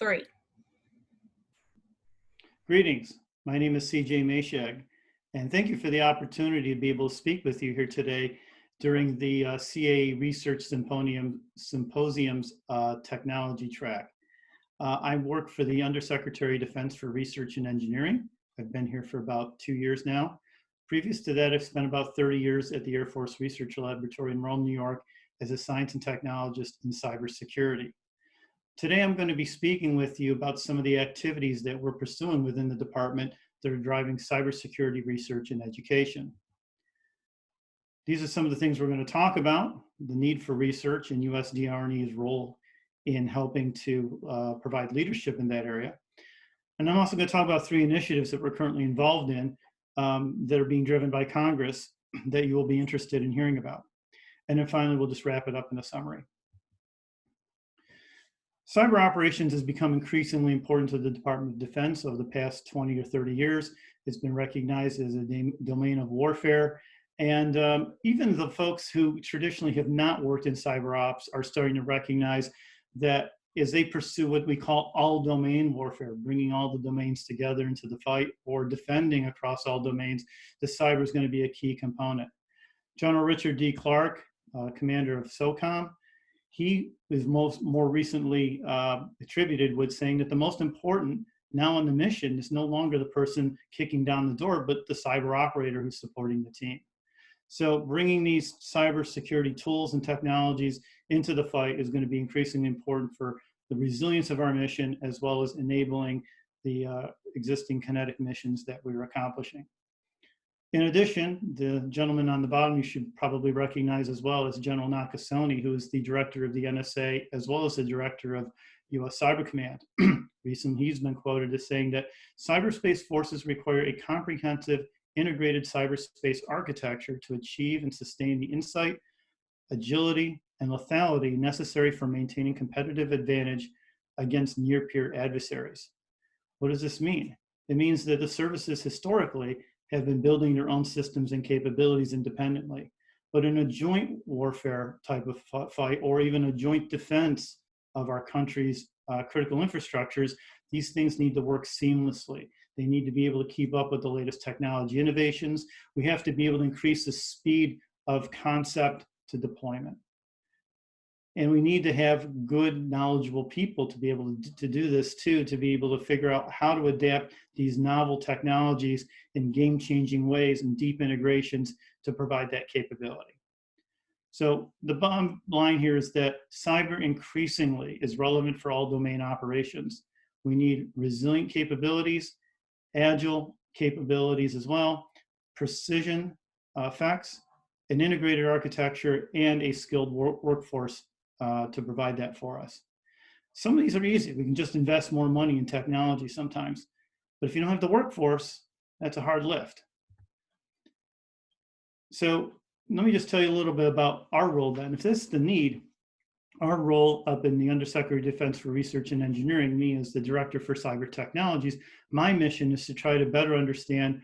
3. Greetings, my name is CJ Maciag, and thank you for the opportunity to be able to speak with you here today during the CAE Research Symposium's technology track. I work for the Undersecretary of Defense for Research and Engineering. I've been here for about 2 years now. Previous to that, I've spent about 30 years at the Air Force Research Laboratory in Rome, New York, as a science and technologist in cybersecurity. Today, I'm going to be speaking with you about some of the activities that we're pursuing within the department that are driving cybersecurity research and education. These are some of the things we're going to talk about: the need for research and USD R&E's role in helping to provide leadership in that area. And I'm also going to talk about 3 initiatives that we're currently involved in that are being driven by Congress that you will be interested in hearing about. And then finally, we'll just wrap it up in a summary. Cyber operations has become increasingly important to the Department of Defense over the past 20 or 30 years. It's been recognized as a domain of warfare. And even the folks who traditionally have not worked in cyber ops are starting to recognize that as they pursue what we call all domain warfare, bringing all the domains together into the fight or defending across all domains, the cyber is going to be a key component. General Richard D. Clark, commander of SOCOM, he is more recently attributed with saying that the most important now on the mission is no longer the person kicking down the door, but the cyber operator who's supporting the team. So bringing these cybersecurity tools and technologies into the fight is going to be increasingly important for the resilience of our mission, as well as enabling the existing kinetic missions that we're accomplishing. In addition, the gentleman on the bottom you should probably recognize as well as General Nakasone, who is the director of the NSA, as well as the director of U.S. Cyber Command. Recently, he's been quoted as saying that cyberspace forces require a comprehensive, integrated cyberspace architecture to achieve and sustain the insight, agility, and lethality necessary for maintaining competitive advantage against near-peer adversaries. What does this mean? It means that the services historically have been building their own systems and capabilities independently. But in a joint warfare type of fight, or even a joint defense of our country's critical infrastructures, these things need to work seamlessly. They need to be able to keep up with the latest technology innovations. We have to be able to increase the speed of concept to deployment. And we need to have good, knowledgeable people to be able to do this too, to be able to figure out how to adapt these novel technologies in game-changing ways and deep integrations to provide that capability. So the bottom line here is that cyber increasingly is relevant for all domain operations. We need resilient capabilities, agile capabilities as well, precision effects, an integrated architecture, and a skilled workforce to provide that for us. Some of these are easy. We can just invest more money in technology sometimes. But if you don't have the workforce, that's a hard lift. So let me just tell you a little bit about our role then. If this is the need, our role up in the Undersecretary of Defense for Research and Engineering, me as the Director for Cyber Technologies, my mission is to try to better understand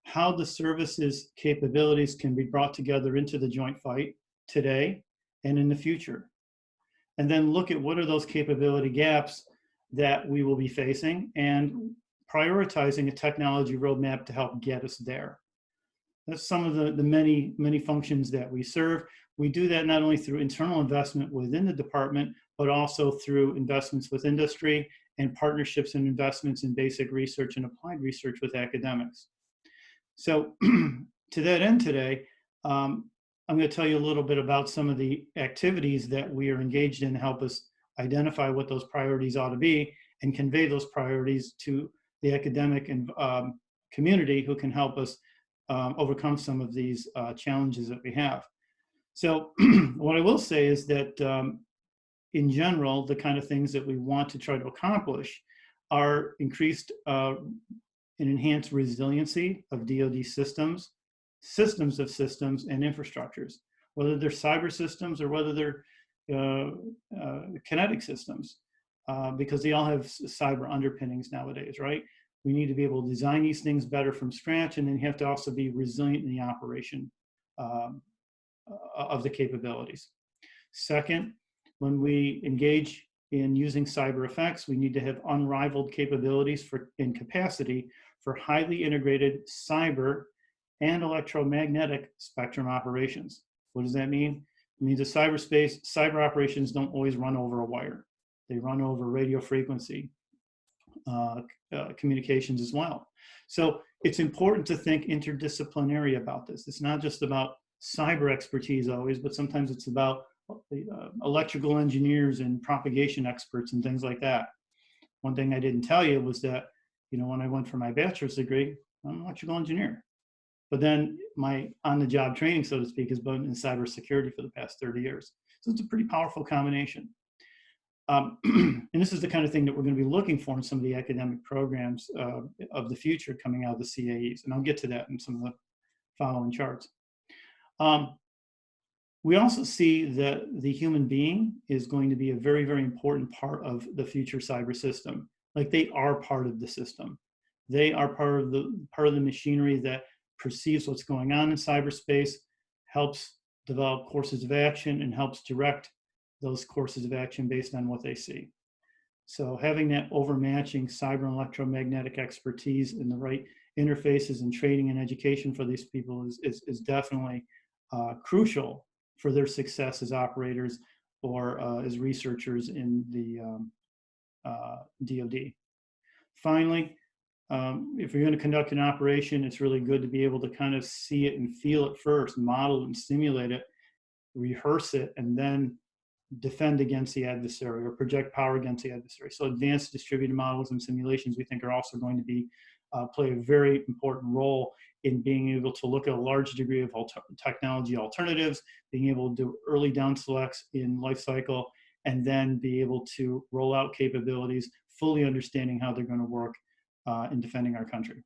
how the services capabilities can be brought together into the joint fight today and in the future. And then look at what are those capability gaps that we will be facing and prioritizing a technology roadmap to help get us there. That's some of the many functions that we serve. We do that not only through internal investment within the department, but also through investments with industry and partnerships and investments in basic research and applied research with academics. So to that end today, I'm going to tell you a little bit about some of the activities that we are engaged in to help us identify what those priorities ought to be and convey those priorities to the academic and community who can help us overcome some of these challenges that we have. So what I will say is that in general, the kind of things that we want to try to accomplish are increased and enhanced resiliency of DoD systems, systems of systems, and infrastructures, whether they're cyber systems or whether they're kinetic systems, because they all have cyber underpinnings nowadays, right? We need to be able to design these things better from scratch, and then you have to also be resilient in the operation of the capabilities. Second, when we engage in using cyber effects, we need to have unrivaled capabilities in capacity for highly integrated cyber and electromagnetic spectrum operations. What does that mean? It means that cyber operations don't always run over a wire. They run over radio frequency communications as well. So it's important to think interdisciplinary about this. It's not just about cyber expertise always, but sometimes it's about electrical engineers and propagation experts and things like that. One thing I didn't tell you was that, when I went for my bachelor's degree, I'm an electrical engineer. But then my on-the-job training, so to speak, has been in cybersecurity for the past 30 years. So it's a pretty powerful combination. And this is the kind of thing that we're going to be looking for in some of the academic programs of the future coming out of the CAEs. And I'll get to that in some of the following charts. We also see that the human being is going to be a very, very important part of the future cyber system. Like, they are part of the system. They are part of the machinery that perceives what's going on in cyberspace, helps develop courses of action, and helps direct those courses of action based on what they see. So having that overmatching cyber and electromagnetic expertise in the right interfaces and training and education for these people is definitely crucial for their success as operators or as researchers in the DoD. Finally, if you're going to conduct an operation, it's really good to be able to kind of see it and feel it first, model it and simulate it, rehearse it, and then defend against the adversary or project power against the adversary. So advanced distributed models and simulations, we think, are also going to be play a very important role in being able to look at a large degree of technology alternatives, being able to do early down selects in life cycle, and then be able to roll out capabilities, fully understanding how they're going to work in defending our country.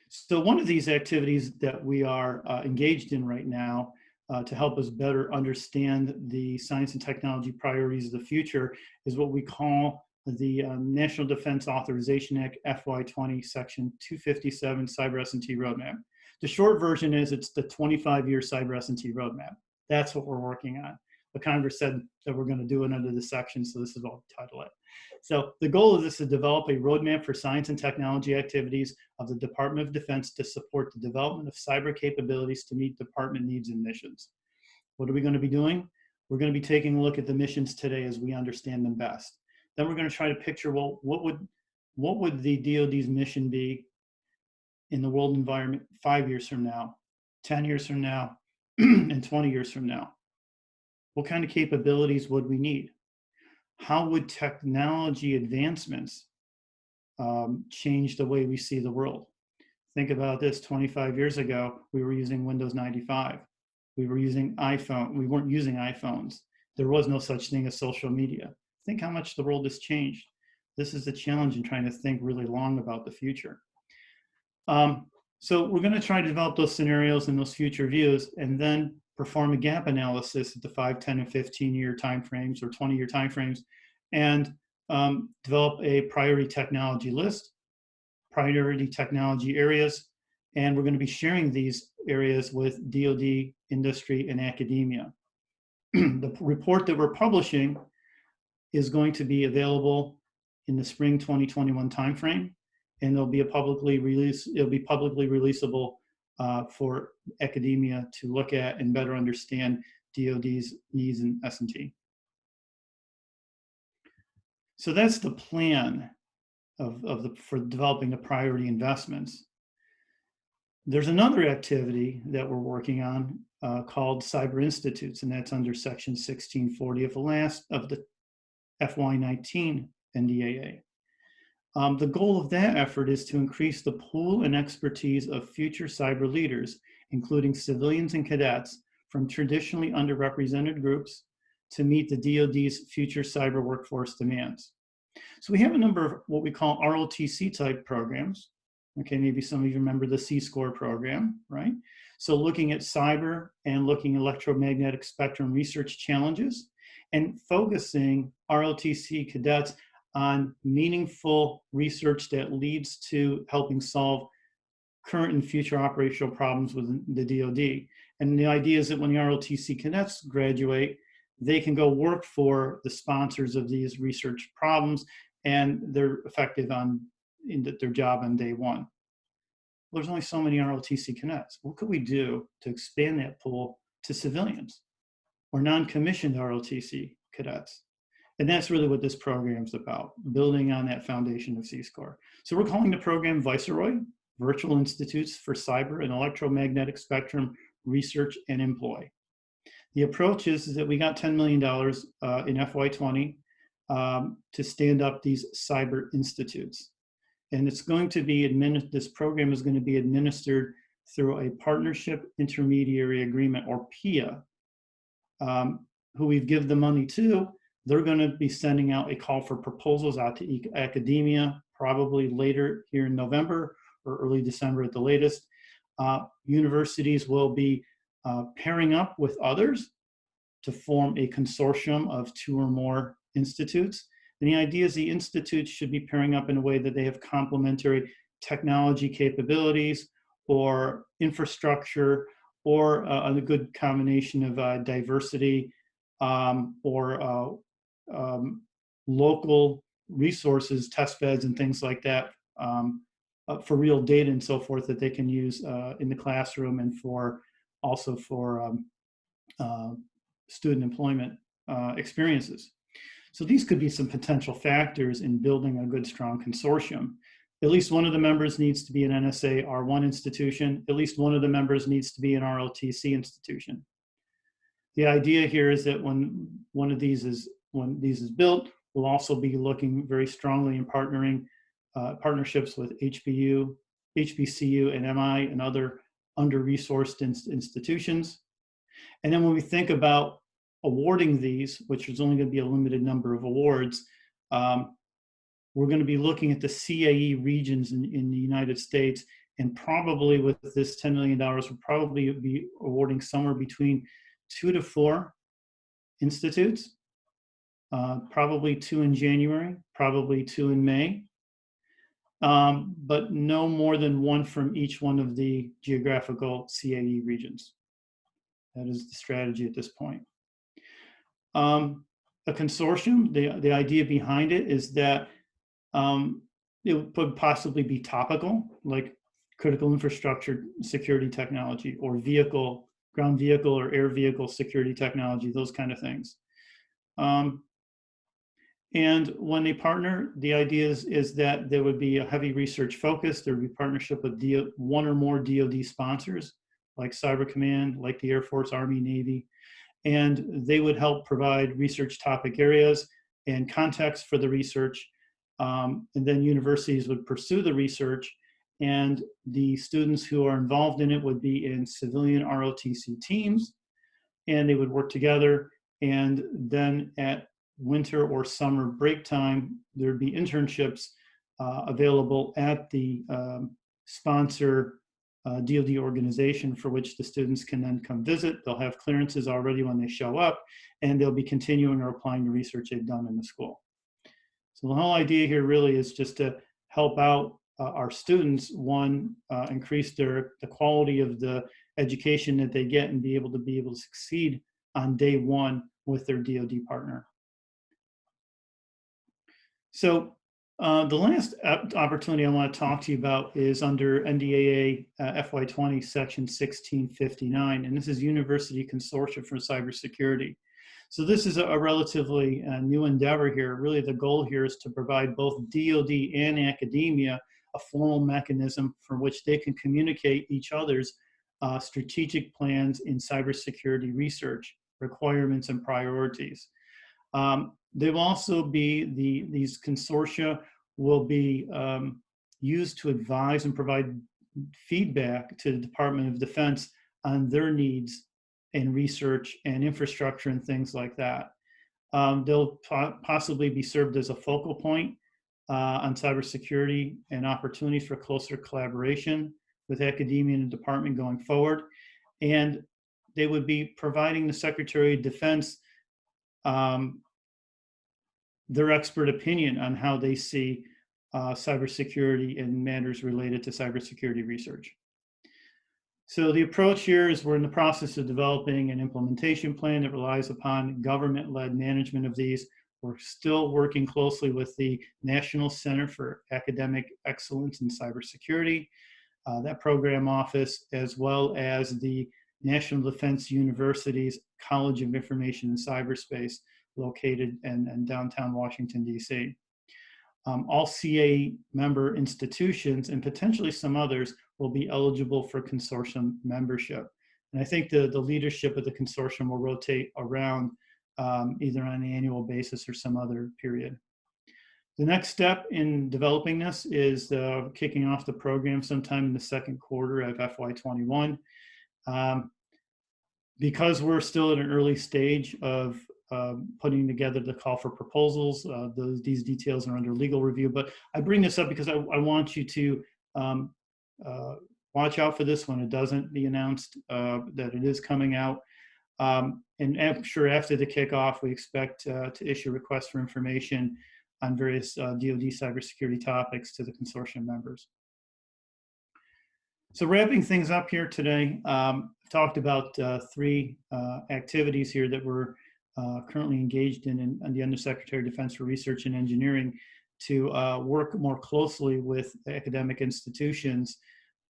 So one of these activities that we are engaged in right now to help us better understand the science and technology priorities of the future is what we call the National Defense Authorization Act FY20 Section 257 Cyber S&T Roadmap. The short version is it's the 25-year Cyber S&T Roadmap. That's what we're working on. The Congress said that we're going to do it under this section, so this is what we title it. So the goal of this is to develop a roadmap for science and technology activities of the Department of Defense to support the development of cyber capabilities to meet department needs and missions. What are we going to be doing? We're going to be taking a look at the missions today as we understand them best. Then we're going to try to picture, well, what would the DoD's mission be in the world environment 5 years from now, 10 years from now, and 20 years from now? What kind of capabilities would we need? How would technology advancements change the way we see the world? Think about this. 25 years ago, we were using Windows 95. We were using iPhone. We weren't using iPhones. There was no such thing as social media. Think how much the world has changed. This is the challenge in trying to think really long about the future. So we're going to try to develop those scenarios and those future views, and then perform a gap analysis at the 5, 10, and 15-year timeframes or 20-year timeframes, and develop a priority technology list, priority technology areas, and we're going to be sharing these areas with DoD, industry, and academia. The report that we're publishing is going to be available in the spring 2021 timeframe, and it'll be publicly releasable for academia to look at and better understand DoD's needs in S&T. So that's the plan for developing the priority investments. There's another activity that we're working on called Cyber Institutes, and that's under Section 1640 of the FY19 NDAA. The goal of that effort is to increase the pool and expertise of future cyber leaders, including civilians and cadets from traditionally underrepresented groups, to meet the DoD's future cyber workforce demands. So we have a number of what we call ROTC type programs. Okay, maybe some of you remember the C-SCORE program, right? So looking at cyber and looking at electromagnetic spectrum research challenges and focusing ROTC cadets on meaningful research that leads to helping solve current and future operational problems within the DoD. And the idea is that when the ROTC cadets graduate, they can go work for the sponsors of these research problems, and they're effective in their job on day one. Well, there's only so many ROTC cadets. What could we do to expand that pool to civilians or non-commissioned ROTC cadets? And that's really what this program is about, building on that foundation of C-SCORE. So we're calling the program Viceroy, Virtual Institutes for Cyber and Electromagnetic Spectrum Research and Employ. The approach is that we got $10 million in FY20 to stand up these cyber institutes. And it's going to be this program is going to be administered through a partnership intermediary agreement, or PIA, who we've given the money to. They're going to be sending out a call for proposals out to academia, probably later here in November or early December at the latest. Universities will be pairing up with others to form a consortium of 2 or more institutes. And the idea is the institutes should be pairing up in a way that they have complementary technology capabilities or infrastructure, or a good combination of diversity or local resources, test beds and things like that, for real data and so forth that they can use in the classroom, and also for student employment experiences. So these could be some potential factors in building a good, strong consortium. At least one of the members needs to be an NSA R1 institution. At least one of the members needs to be an ROTC institution. The idea here is that when these is built, we'll also be looking very strongly in partnerships with HBCU, and MI, and other under-resourced institutions. And then when we think about awarding these, which is only going to be a limited number of awards, we're going to be looking at the CAE regions in the United States, and probably with this $10 million, we'll probably be awarding somewhere between 2 to 4 institutes, probably 2 in January, probably 2 in May, but no more than 1 from each one of the geographical CAE regions. That is the strategy at this point. A consortium, the idea behind it is that it would possibly be topical, like critical infrastructure security technology, or ground vehicle or air vehicle security technology, those kind of things. And when they partner, the idea is that there would be a heavy research focus. There would be partnership with 1 or more DoD sponsors, like Cyber Command, like the Air Force, Army, Navy. And they would help provide research topic areas and context for the research. And then universities would pursue the research, and the students who are involved in it would be in civilian ROTC teams, and they would work together. And then at winter or summer break time, there'd be internships available at the sponsor DoD organization, for which the students can then come visit. They'll have clearances already when they show up, and they'll be continuing or applying the research they've done in the school. So the whole idea here really is just to help out our students, one, increase the quality of the education that they get, and be able to succeed on day one with their DoD partner. So the last opportunity I want to talk to you about is under NDAA FY20 Section 1659, and this is University Consortia for Cybersecurity. So this is a relatively new endeavor here. Really, the goal here is to provide both DoD and academia a formal mechanism for which they can communicate each other's strategic plans in cybersecurity research, requirements, and priorities. They will also be, these consortia will be used to advise and provide feedback to the Department of Defense on their needs in research and infrastructure and things like that. They'll possibly be served as a focal point on cybersecurity and opportunities for closer collaboration with academia and the department going forward. And they would be providing the Secretary of Defense their expert opinion on how they see cybersecurity and matters related to cybersecurity research. So the approach here is we're in the process of developing an implementation plan that relies upon government-led management of these. We're still working closely with the National Center for Academic Excellence in Cybersecurity, that program office, as well as the National Defense University's College of Information and Cyberspace, located in downtown Washington, D.C. All CA member institutions and potentially some others will be eligible for consortium membership. And I think the leadership of the consortium will rotate around either on an annual basis or some other period. The next step in developing this is kicking off the program sometime in the second quarter of FY21. Because we're still at an early stage of putting together the call for proposals, these details are under legal review, but I bring this up because I want you to watch out for this when it doesn't be announced that it is coming out. And I'm sure after the kickoff, we expect to issue requests for information on various DoD cybersecurity topics to the consortium members. So wrapping things up here today, I've talked about three activities here that we're currently engaged in the Undersecretary of Defense for Research and Engineering to work more closely with academic institutions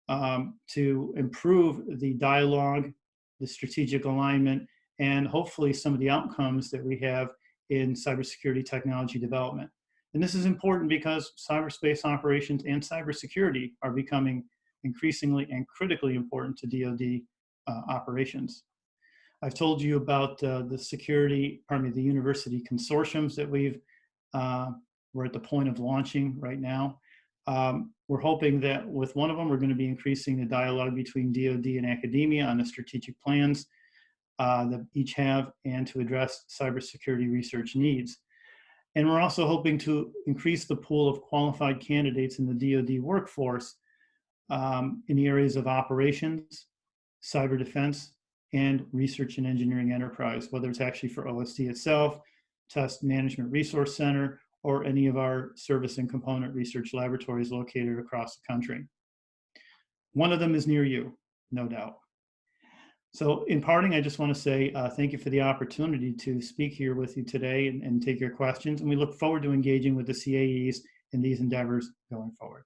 to improve the dialogue, the strategic alignment, and hopefully some of the outcomes that we have in cybersecurity technology development. And this is important because cyberspace operations and cybersecurity are becoming increasingly and critically important to DoD operations. I've told you about the university consortiums that we're at the point of launching right now. We're hoping that with one of them, we're going to be increasing the dialogue between DoD and academia on the strategic plans that each have and to address cybersecurity research needs. And we're also hoping to increase the pool of qualified candidates in the DoD workforce in the areas of operations, cyber defense, and research and engineering enterprise, whether it's actually for OSD itself, Test Management Resource Center, or any of our service and component research laboratories located across the country. One of them is near you, no doubt. So in parting, I just want to say thank you for the opportunity to speak here with you today and take your questions. And we look forward to engaging with the CAEs in these endeavors going forward.